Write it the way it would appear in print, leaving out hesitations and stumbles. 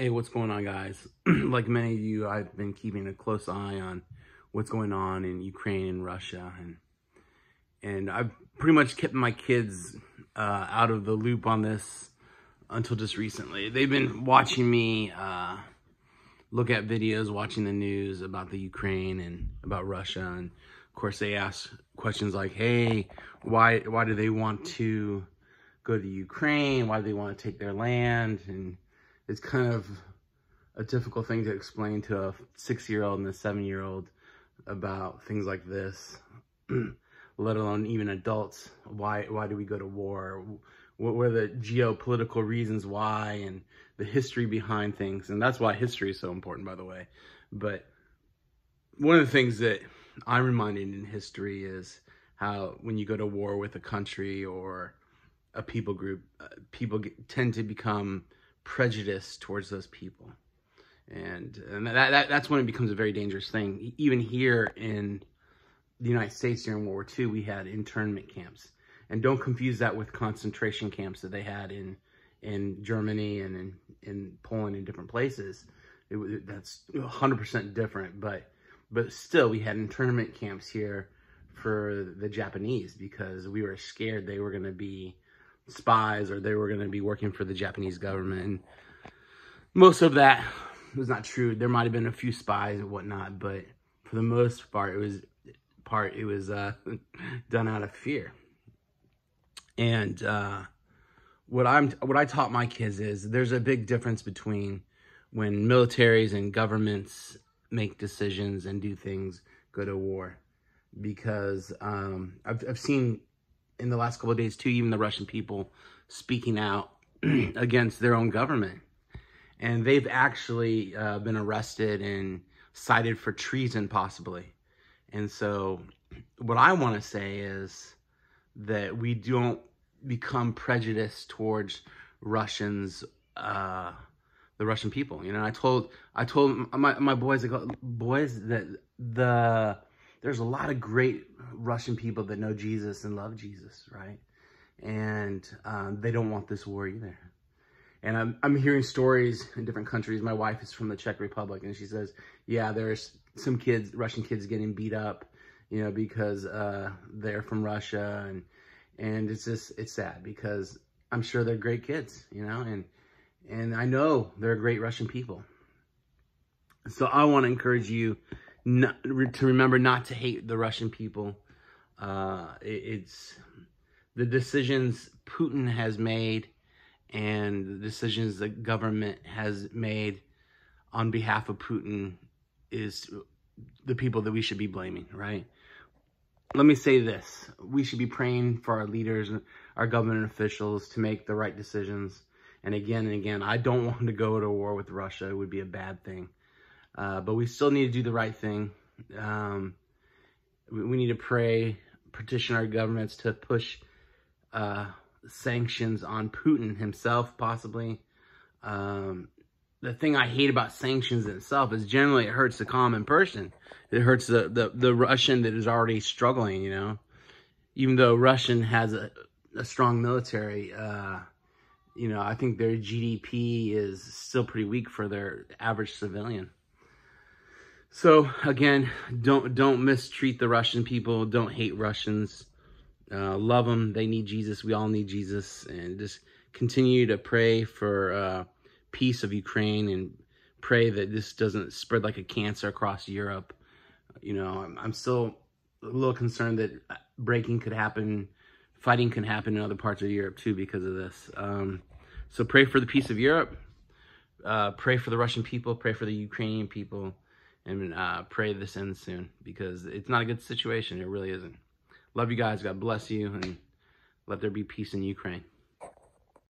Hey, what's going on, guys? Like many of you, I've been keeping a close eye on what's going on in Ukraine and Russia, and I've pretty much kept my kids out of the loop on this until just recently. They've been watching me look at videos, watching the news about the Ukraine and about Russia, and of course they ask questions like, "Hey, why do they want to go to Ukraine? Why do they want to take their land?" And it's kind of a difficult thing to explain to a 6-year-old and a 7-year-old about things like this, let alone even adults. Why do we go to war? What are the geopolitical reasons why, and the history behind things? And that's why history is so important, by the way. But one of the things that I'm reminded in history is how when you go to war with a country or a people group, people tend to become prejudiced towards those people. And that's when it becomes a very dangerous thing. Even here in the United States during World War II, we had internment camps. And don't confuse that with concentration camps that they had in Germany and in Poland and different places. That's 100% different. But still, we had internment camps here for the Japanese because we were scared they were going to be spies or they were going to be working for the Japanese government. And most of that was not true. There might have been a few spies and whatnot, but for the most part, it was done out of fear. And what I taught my kids is there's a big difference between when militaries and governments make decisions and do things, go to war, because I've seen in the last couple of days too, even the Russian people speaking out against their own government. And they've actually been arrested and cited for treason, possibly. And so what I want to say is that we don't become prejudiced towards Russians, the Russian people. You know, I told my boys, that there's a lot of great Russian people that know Jesus and love Jesus, right? And they don't want this war either. And I'm hearing stories in different countries. My wife is from the Czech Republic, and she says, yeah, there's some kids, Russian kids, getting beat up, you know, because they're from Russia, and it's sad because I'm sure they're great kids, you know, and I know they're great Russian people. So I want to encourage you to remember not to hate the Russian people. It's the decisions Putin has made and the decisions the government has made on behalf of Putin is the people that we should be blaming, right? Let me say this. We should be praying for our leaders, our government officials to make the right decisions. And again, I don't want to go to war with Russia. It would be a bad thing. But we still need to do the right thing. We need to pray, petition our governments to push sanctions on Putin himself, possibly. The thing I hate about sanctions itself is generally it hurts the common person. It hurts the Russian that is already struggling, you know. Even though Russian has a strong military, you know, I think their GDP is still pretty weak for their average civilian. So again, don't mistreat the Russian people. Don't hate Russians. Love them. They need Jesus. We all need Jesus. And just continue to pray for peace of Ukraine and pray that this doesn't spread like a cancer across Europe. You know, I'm still a little concerned that breaking could happen, fighting can happen in other parts of Europe too because of this. So pray for the peace of Europe. Pray for the Russian people. Pray for the Ukrainian people. And pray this ends soon because it's not a good situation. It really isn't. Love you guys. God bless you. And let there be peace in Ukraine.